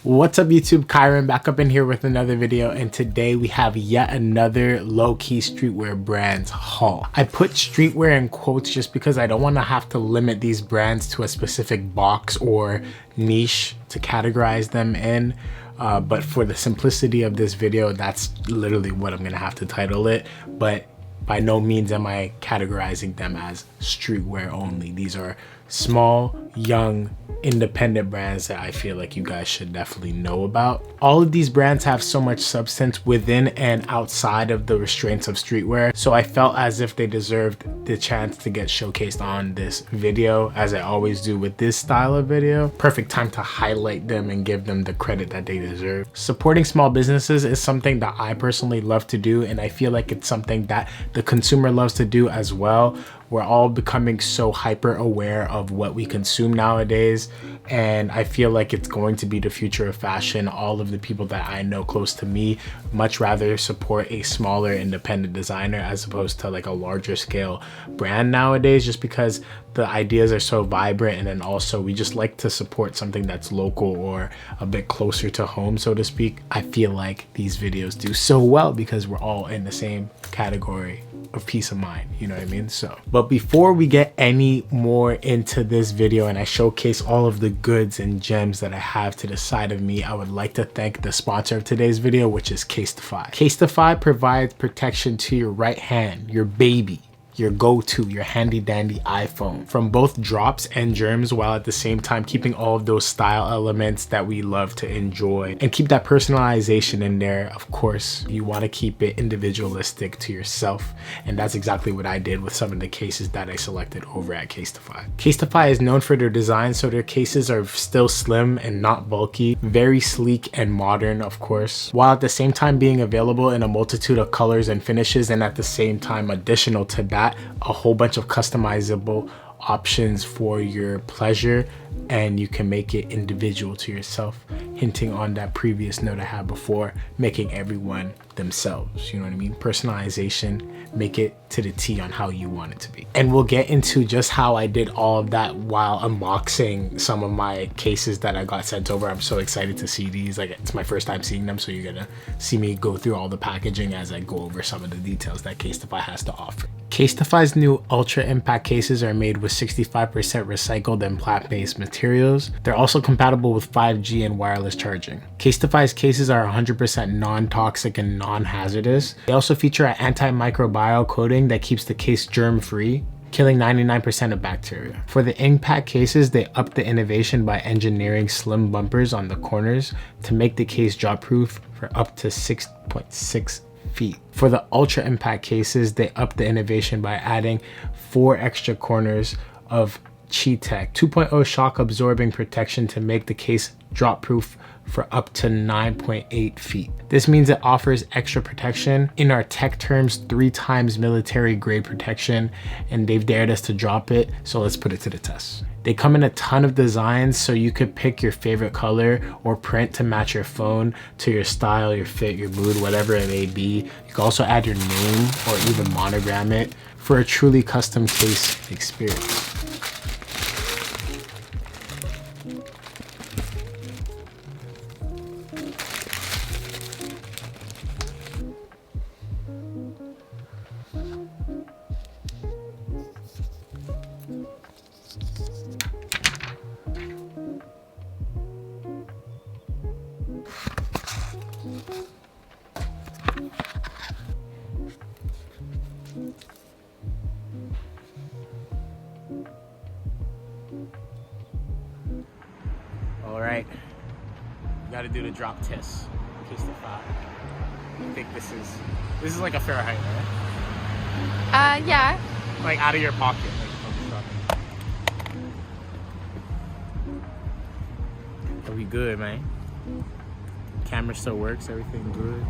What's up YouTube, Kyron back up in here with another video, and today we have yet another low-key streetwear brands haul. I put streetwear in quotes just because I don't want to have to limit these brands to a specific box or niche to categorize them in. But for the simplicity of this video, that's literally what I'm gonna have to title it. But by no means am I categorizing them as streetwear only. These are small, young, independent brands that I feel like you guys should definitely know about. All of these brands have so much substance within and outside of the restraints of streetwear, so I felt as if they deserved the chance to get showcased on this video, as I always do with this style of video. Perfect time to highlight them and give them the credit that they deserve. Supporting small businesses is something that I personally love to do, and I feel like it's something that the consumer loves to do as well. We're all becoming so hyper aware of what we consume nowadays, and I feel like it's going to be the future of fashion. All of the people that I know close to me much rather support a smaller independent designer as opposed to like a larger scale brand nowadays, just because the ideas are so vibrant, and then also we just like to support something that's local or a bit closer to home, so to speak. I feel like these videos do so well because we're all in the same category of peace of mind, you know what I mean? But before we get any more into this video and I showcase all of the goods and gems that I have to the side of me, I would like to thank the sponsor of today's video, which is CASETiFY. CASETiFY provides protection to your right hand, your baby, your go-to, your handy dandy iPhone, from both drops and germs, while at the same time keeping all of those style elements that we love to enjoy and keep that personalization in there. Of course, you want to keep it individualistic to yourself, and that's exactly what I did with some of the cases that I selected over at CASETiFY. CASETiFY is known for their design, so their cases are still slim and not bulky, very sleek and modern, of course, while at the same time being available in a multitude of colors and finishes, and at the same time, additional to that, a whole bunch of customizable options for your pleasure, and you can make it individual to yourself, hinting on that previous note I had before, making everyone themselves, you know what I mean? Personalization, make it to the T on how you want it to be. And we'll get into just how I did all of that while unboxing some of my cases that I got sent over. I'm so excited to see these. Like, it's my first time seeing them, so you're gonna see me go through all the packaging as I go over some of the details that CASETiFY has to offer. CASETiFY's new Ultra Impact cases are made with 65% recycled and plant-based materials. They're also compatible with 5G and wireless charging. CASETiFY's cases are 100% non-toxic and non-hazardous. They also feature an antimicrobial coating that keeps the case germ-free, killing 99% of bacteria. For the impact cases, they upped the innovation by engineering slim bumpers on the corners to make the case drop-proof for up to 6.6 feet. For the Ultra Impact cases, they upped the innovation by adding 4 extra corners of Chi-Tech 2.0 shock absorbing protection to make the case drop proof for up to 9.8 feet. This means it offers extra protection, in our tech terms 3 times military grade protection, and they've dared us to drop it, so let's put it to the test. They come in a ton of designs, so you could pick your favorite color or print to match your phone to your style, your fit, your mood, whatever it may be. You can also add your name or even monogram it for a truly custom case experience. All right, you gotta do the drop test. CASETiFY. I think this is like a fair height, right? Yeah. Like out of your pocket. Are we good, man? Camera still works, everything good.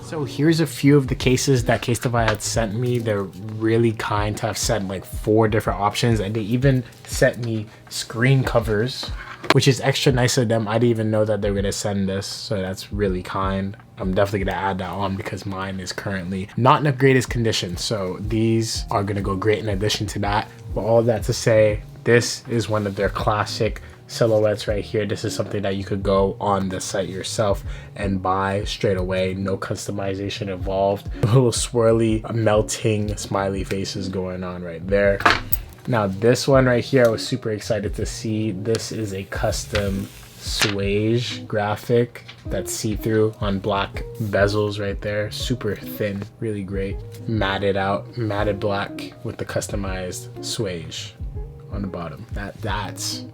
So here's a few of the cases that CASETiFY had sent me. They're really kind to have sent like 4 different options, and they even sent me screen covers, which is extra nice of them. I didn't even know that they were gonna send this, so that's really kind. I'm definitely gonna add that on because mine is currently not in the greatest condition, so these are gonna go great in addition to that. But all of that to say, this is one of their classic silhouettes right here. This is something that you could go on the site yourself and buy straight away. No customization involved. A little swirly, melting smiley faces going on right there. Now this one right here, I was super excited to see. This is a custom swage graphic that's see-through on black bezels right there. Super thin, really great. Matted out, matted black with the customized swage on the bottom. That's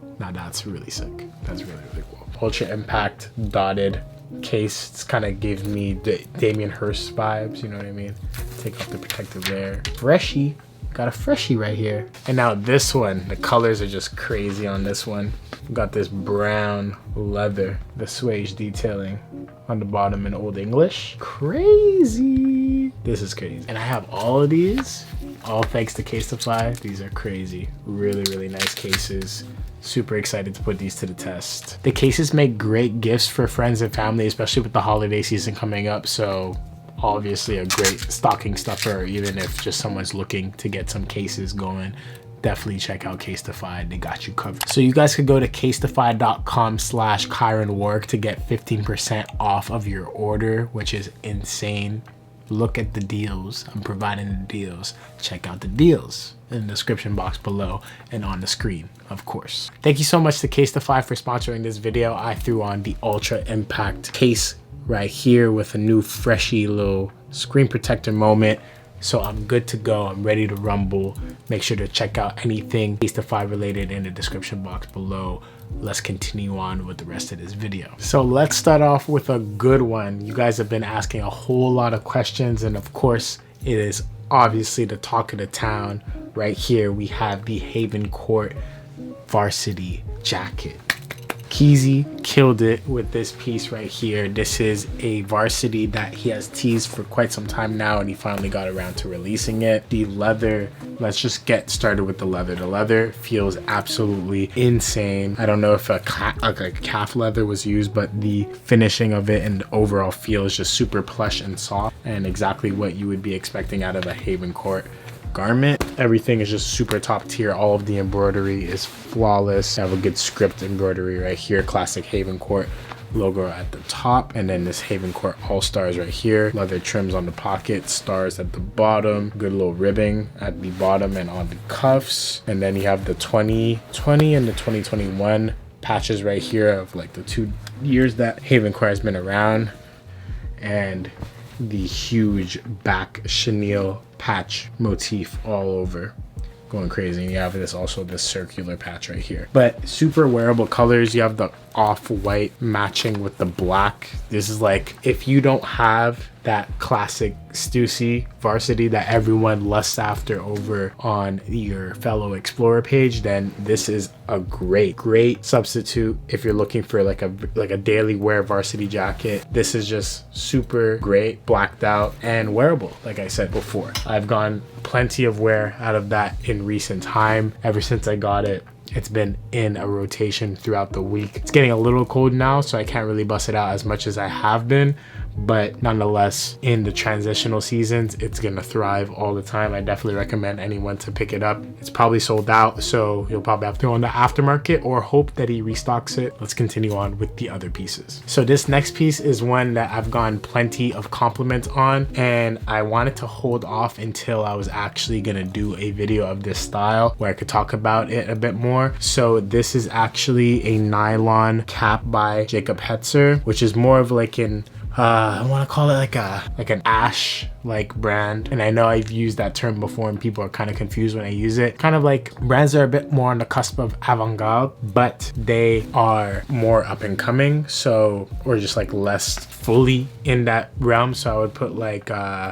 really sick. That's really cool. Ultra impact dotted case. It's kind of gave me Damien Hirst vibes, you know what I mean? Take off the protective there. Freshie. Got a freshie right here. And now this one, the colors are just crazy on this one. Got this brown leather, the swage detailing on the bottom in Old English. Crazy. This is crazy. And I have all of these, all thanks to CASETiFY. These are crazy. Really nice cases. Super excited to put these to the test. The cases make great gifts for friends and family, especially with the holiday season coming up. So obviously a great stocking stuffer, even if just someone's looking to get some cases going. Definitely check out CASETiFY. They got you covered. So you guys could go to casetify.com/KyronWarg to get 15% off of your order, which is insane. Look at the deals. I'm providing the deals. Check out the deals in the description box below and on the screen, of course. Thank you so much to CASETiFY for sponsoring this video. I threw on the Ultra Impact case right here with a new freshy little screen protector moment. So I'm good to go. I'm ready to rumble. Make sure to check out anything CASETiFY related in the description box below. Let's continue on with the rest of this video. So let's start off with a good one. You guys have been asking a whole lot of questions, and of course it is obviously the talk of the town. Right here we have the Haven Court varsity jacket. Keezy killed it with this piece right here. This is a varsity that he has teased for quite some time now, and he finally got around to releasing it. The leather, let's just get started with the leather. The leather feels absolutely insane. I don't know if a calf leather was used, but the finishing of it and the overall feel is just super plush and soft, and exactly what you would be expecting out of a Haven Court garment. Everything is just super top tier. All of the embroidery is flawless. I have a good script embroidery right here. Classic Haven Court logo at the top, and then this Haven Court All Stars right here. Leather trims on the pocket, stars at the bottom, good little ribbing at the bottom and on the cuffs. And then you have the 2020 and the 2021 patches right here of like the 2 years that Haven Court has been around, and the huge back chenille patch motif all over, going crazy. And you have this also this circular patch right here, but super wearable colors. You have the off-white matching with the black. This is like, if you don't have that classic Stussy varsity that everyone lusts after over on your fellow explorer page, then this is a great substitute if you're looking for like a daily wear varsity jacket. This is just super great, blacked out and wearable. Like I said before, I've gone plenty of wear out of that in recent time. Ever since I got it, it's been in a rotation throughout the week. It's getting a little cold now, so I can't really bust it out as much as I have been, but nonetheless, in the transitional seasons, it's gonna thrive all the time. I definitely recommend anyone to pick it up. It's probably sold out, so you'll probably have to go on the aftermarket or hope that he restocks it. Let's continue on with the other pieces. So this next piece is one that I've gotten plenty of compliments on, and I wanted to hold off until I was actually gonna do a video of this style where I could talk about it a bit more. So this is actually a nylon cap by Jakob Hetzer, which is more of like an I want to call it like an ash like brand, and I know I've used that term before and people are kind of confused when I use it. Kind of like brands that are a bit more on the cusp of avant-garde, but they are more up and coming, so, or just like less fully in that realm. So I would put like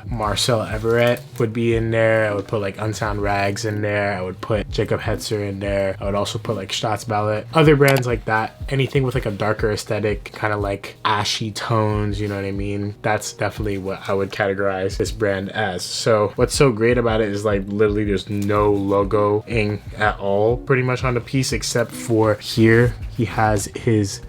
Marcel Everett would be in there. I would put like Unsound Rags in there. I would put Jakob Hetzer in there. I would also put like Staatsballet, other brands like that. Anything with like a darker aesthetic, kind of like ashy tones, you know what I mean? That's definitely what I would categorize this brand as. So what's so great about it is like literally there's no logoing at all pretty much on the piece, except for here he has his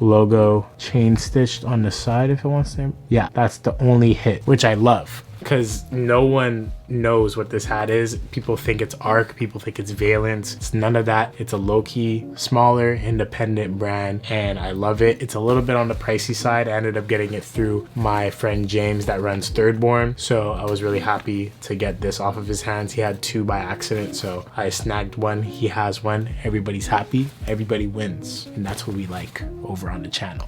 logo chain stitched on the side if it wants to. Yeah, that's the only hit, which I love. because no one knows what this hat is. People think it's Arc, people think it's Valence. It's none of that. It's a low-key, smaller, independent brand, and I love it. It's a little bit on the pricey side. I ended up getting it through my friend James that runs Thirdborn, so I was really happy to get this off of his hands. He had 2 by accident, so I snagged one. He has one. Everybody's happy, everybody wins, and that's what we like over on the channel.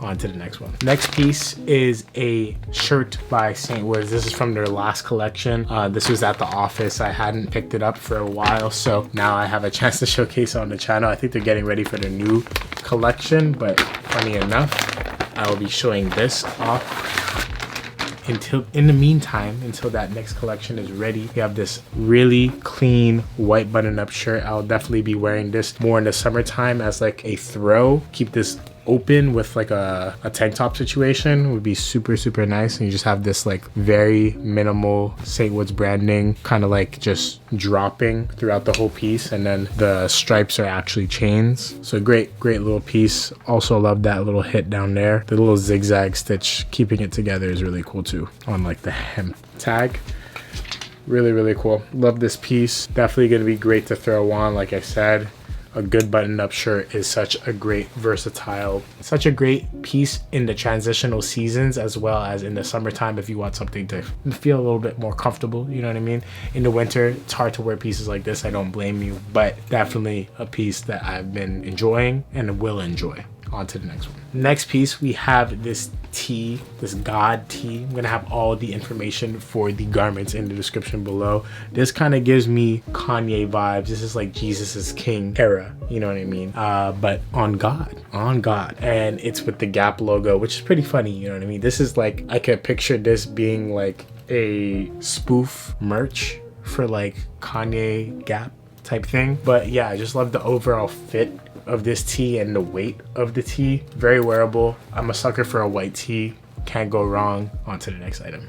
On to the next one. Next piece is a shirt by Saintwoods. This is from their last collection. This was at the office. I hadn't picked it up for a while, so now I have a chance to showcase it on the channel. I think they're getting ready for their new collection, but funny enough, I will be showing this off in the meantime, until that next collection is ready. We have this really clean white button-up shirt. I'll definitely be wearing this more in the summertime as like a throw. Keep this open with like a tank top situation would be super nice, and you just have this like very minimal Saintwoods branding kind of like just dropping throughout the whole piece, and then the stripes are actually chains. So great little piece. Also love that little hit down there. The little zigzag stitch keeping it together is really cool too on like the hem tag. Really cool. Love this piece. Definitely gonna be great to throw on. Like I said, a good button-up shirt is such a great versatile, such a great piece in the transitional seasons, as well as in the summertime if you want something to feel a little bit more comfortable, you know what I mean? In the winter, it's hard to wear pieces like this. I don't blame you, but definitely a piece that I've been enjoying and will enjoy. On to the next one. Next piece, we have this tee, this God tee. I'm gonna have all the information for the garments in the description below. This kind of gives me Kanye vibes. This is like Jesus is King era, you know what I mean? But on God. And it's with the Gap logo, which is pretty funny, you know what I mean? This is like, I could picture this being like a spoof merch for like Kanye Gap type thing. But yeah, I just love the overall fit of this tee and the weight of the tee. Very wearable. I'm a sucker for a white tee. Can't go wrong. On to the next item.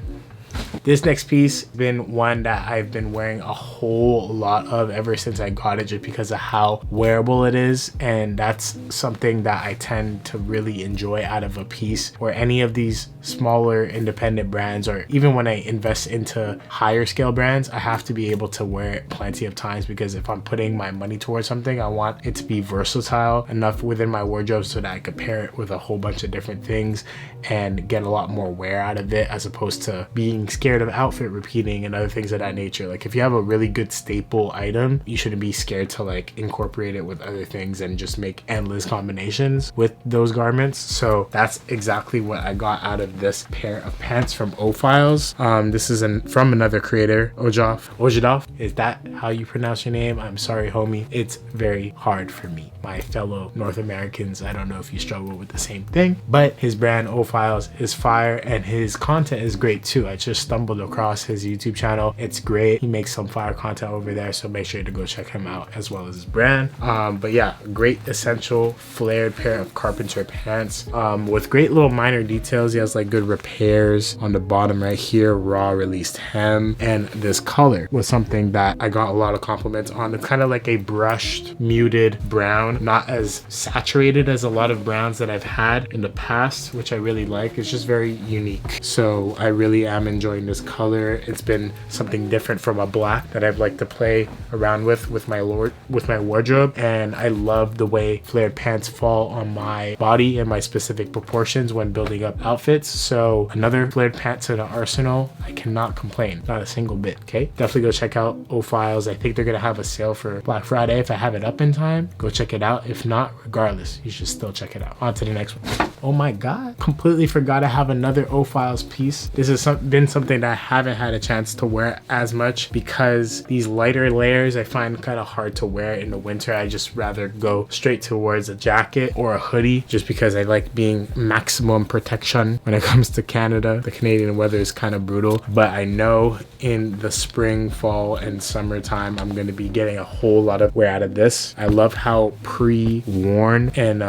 This next piece has been one that I've been wearing a whole lot of ever since I got it, just because of how wearable it is, and that's something that I tend to really enjoy out of a piece, or any of these smaller independent brands, or even when I invest into higher scale brands, I have to be able to wear it plenty of times, because if I'm putting my money towards something, I want it to be versatile enough within my wardrobe so that I could pair it with a whole bunch of different things and get a lot more wear out of it, as opposed to being scared of outfit repeating and other things of that nature. Like if you have a really good staple item, you shouldn't be scared to like incorporate it with other things and just make endless combinations with those garments. So that's exactly what I got out of this pair of pants from Ophiles. This is from another creator, Ojardorf. Is that how you pronounce your name? I'm sorry, homie. It's very hard for me. My fellow North Americans, I don't know if you struggle with the same thing, but his brand Ophiles is fire, and his content is great too. I just stumbled across his YouTube channel. It's great. He makes some fire content over there, so make sure to go check him out, as well as his brand. But yeah, great essential flared pair of carpenter pants with great little minor details. He has like good repairs on the bottom right here, raw released hem, and this color was something that I got a lot of compliments on. It's kind of like a brushed muted brown, not as saturated as a lot of browns that I've had in the past, which I really like. It's just very unique, so I really am enjoying this color. It's been something different from a black that I've liked to play around with my wardrobe, and I love the way flared pants fall on my body and my specific proportions when building up outfits. So another flared pants in the arsenal. I cannot complain, not a single bit. Okay, definitely go check out Ophiles. I think they're gonna have a sale for Black Friday. If I have it up in time, go check it out. If not, regardless, you should still check it out. On to the next one. Oh my god, completely forgot I have another Ophiles piece. This has been something that I haven't had a chance to wear as much, because these lighter layers I find kind of hard to wear in the winter. I just rather go straight towards a jacket or a hoodie, just because I like being maximum protection when it comes to Canada. The Canadian weather is kind of brutal, but I know in the spring, fall, and summertime I'm going to be getting a whole lot of wear out of this. I love how pre-worn and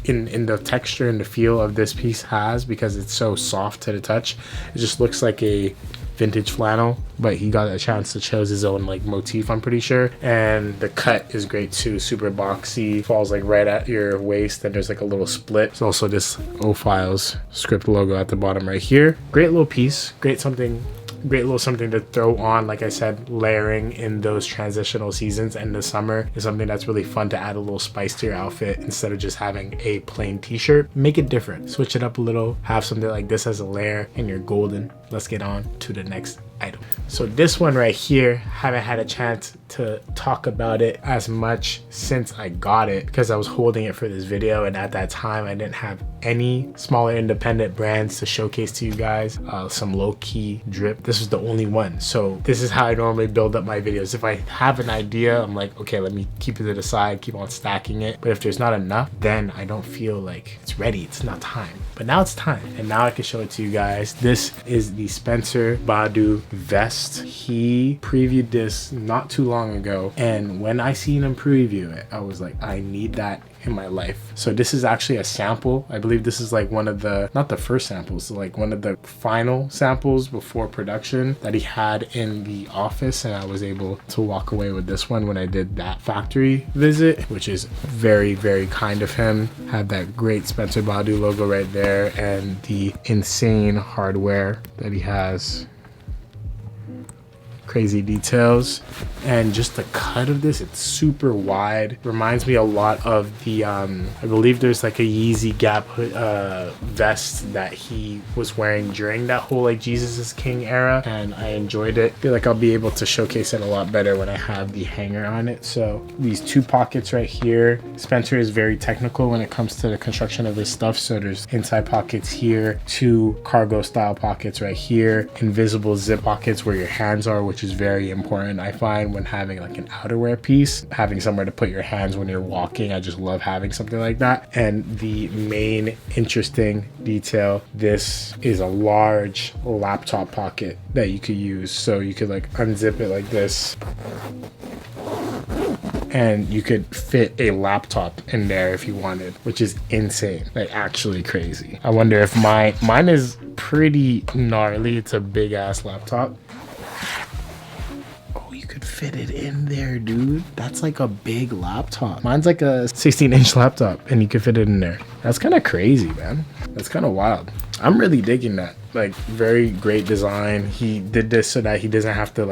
in the texture and the feel of this piece has, because it's so soft to the touch. It just looks like a vintage flannel, but he got a chance to choose his own like motif, I'm pretty sure. And the cut is great too, super boxy, falls like right at your waist, and there's like a little split. There's also this ophiles script logo at the bottom right here. Great little piece, great little something to throw on. Like I said, layering in those transitional seasons and the summer is something that's really fun to add a little spice to your outfit instead of just having a plain t-shirt. Make it different, switch it up a little, have something like this as a layer, and you're golden. Let's get on to the next item. So this one right here, haven't had a chance to talk about it as much since I got it because I was holding it for this video, and at that time I didn't have any smaller independent brands to showcase to you guys. Some low-key drip, this is the only one. So this is how I normally build up my videos. If I have an idea, I'm like, okay, let me keep it to the side, keep on stacking it. But if there's not enough, then I don't feel like it's ready, it's not time. But now it's time, and now I can show it to you guys. This is the Spencer Badu vest. He previewed this not too long ago, and when I seen him preview it, I was like, I need that in my life. So this is actually a sample. I believe this is like one of the, not the first samples, like one of the final samples before production that he had in the office, and I was able to walk away with this one when I did that factory visit, which is very, very kind of him. Had that great Spencer Badu logo right there, and the insane hardware that he has. Crazy details, and just the cut of this, it's super wide. Reminds me a lot of the I believe there's like a Yeezy Gap vest that he was wearing during that whole like Jesus is King era, and I enjoyed it. Feel like I'll be able to showcase it a lot better when I have the hanger on it. So these two pockets right here, Spencer is very technical when it comes to the construction of his stuff. So there's inside pockets here, two cargo style pockets right here, invisible zip pockets where your hands are, which is very important. I find when having like an outerwear piece, having somewhere to put your hands when you're walking, I just love having something like that. And the main interesting detail, this is a large laptop pocket that you could use. So you could like unzip it like this, and you could fit a laptop in there if you wanted, which is insane, like actually crazy. I wonder if mine is pretty gnarly. It's a big ass laptop. Fit it in there, dude. That's like a big laptop. Mine's like a 16-inch laptop, and you can fit it in there. That's kind of crazy, man. That's kind of wild. I'm really digging that. Like, very great design. He did this so that he doesn't have to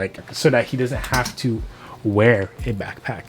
wear a backpack,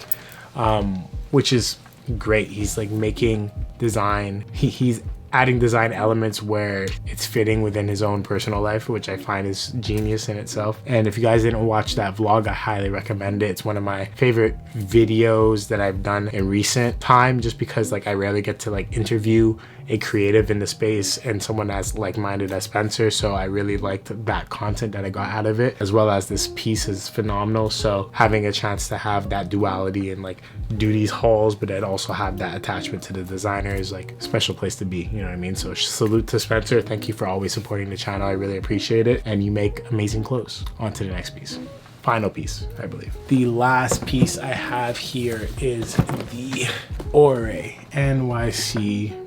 which is great. He's like making design. He's adding design elements where it's fitting within his own personal life, which I find is genius in itself. And if you guys didn't watch that vlog, I highly recommend it. It's one of my favorite videos that I've done in recent time, just because like I rarely get to like interview a creative in the space and someone as like-minded as Spencer. So I really liked that content that I got out of it, as well as this piece is phenomenal. So having a chance to have that duality and like do these hauls, but then also have that attachment to the designer is like a special place to be, you know what I mean? So salute to Spencer. Thank you for always supporting the channel. I really appreciate it. And you make amazing clothes. On to the next piece. Final piece, I believe. The last piece I have here is the Oree NYC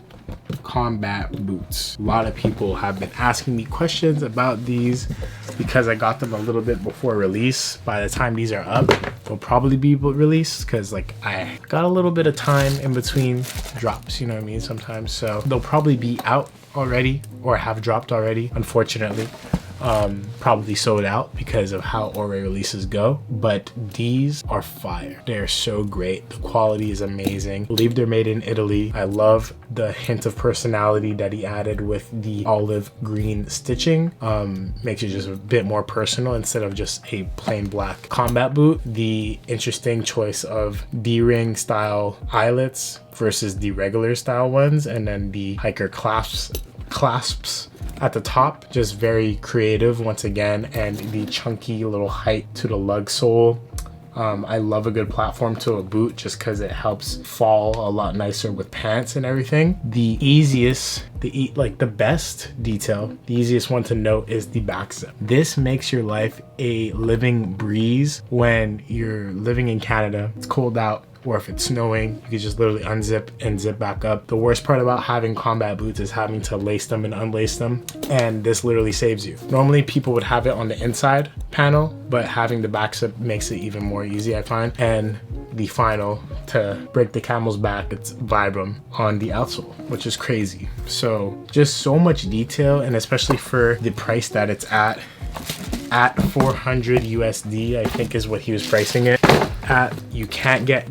combat boots. A lot of people have been asking me questions about these because I got them a little bit before release. By the time these are up, they'll probably be released because like I got a little bit of time in between drops, you know what I mean, sometimes. So they'll probably be out already or have dropped already, unfortunately. Probably sold out because of how Oree releases go, but these are fire. They're so great. The quality is amazing. I believe they're made in Italy. I love the hint of personality that he added with the olive green stitching. Makes it just a bit more personal instead of just a plain black combat boot. The interesting choice of D-ring style eyelets versus the regular style ones, and then the hiker clasps at the top, just very creative once again, and the chunky little height to the lug sole. I love a good platform to a boot just because it helps fall a lot nicer with pants and everything. The best detail, the easiest one to note is the back zip. This makes your life a living breeze when you're living in Canada. It's cold out. or if it's snowing, you can just literally unzip and zip back up. The worst part about having combat boots is having to lace them and unlace them, and this literally saves you. Normally people would have it on the inside panel, but having the back zip makes it even more easy, I find. And the final to break the camel's back, it's Vibram on the outsole, which is crazy. So just so much detail, and especially for the price that it's at 400 USD, I think is what he was pricing it at. You can't get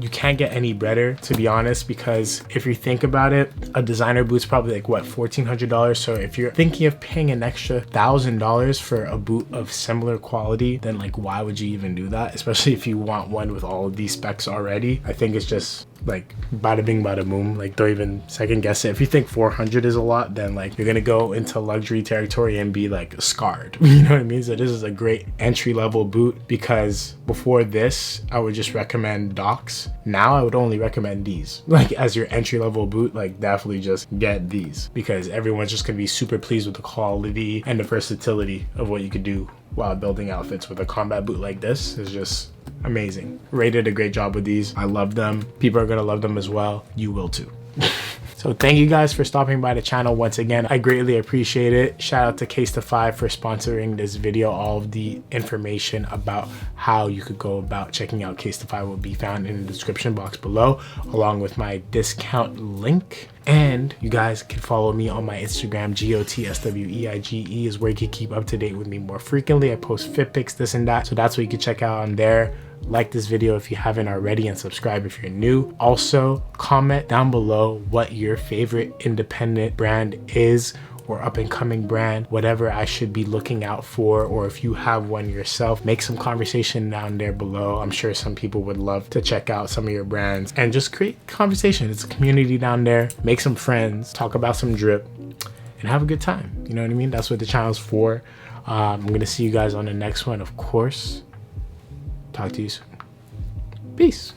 any better, to be honest, because if you think about it, a designer boot's probably like what, $1,400. So if you're thinking of paying an extra $1,000 for a boot of similar quality, then like why would you even do that? Especially if you want one with all of these specs already. I think it's just like bada bing bada boom. Like don't even second guess it. If you think 400 is a lot, then like you're gonna go into luxury territory and be like scarred. You know what I mean? So this is a great entry level boot, because before this I would just recommend Docs. Now I would only recommend these. Like as your entry level boot, like definitely just get these, because everyone's just gonna be super pleased with the quality and the versatility of what you could do while building outfits with a combat boot like this. Is just amazing. Ray did a great job with these. I love them. People are gonna love them as well. You will too. So thank you guys for stopping by the channel once again. I greatly appreciate it. Shout out to CASETiFY for sponsoring this video. All of the information about how you could go about checking out CASETiFY will be found in the description box below, along with my discount link. And you guys can follow me on my Instagram, GOTSWEIGE is where you can keep up to date with me more frequently. I post fit pics, this and that. So that's what you can check out on there. Like this video if you haven't already, and subscribe if you're new. Also, comment down below what your favorite independent brand is, or up and coming brand, whatever I should be looking out for, or if you have one yourself, make some conversation down there below. I'm sure some people would love to check out some of your brands and just create conversation. It's a community down there. Make some friends, talk about some drip, and have a good time. You know what I mean? That's what the channel's for. I'm gonna see you guys on the next one, of course. Talk to you soon. Peace.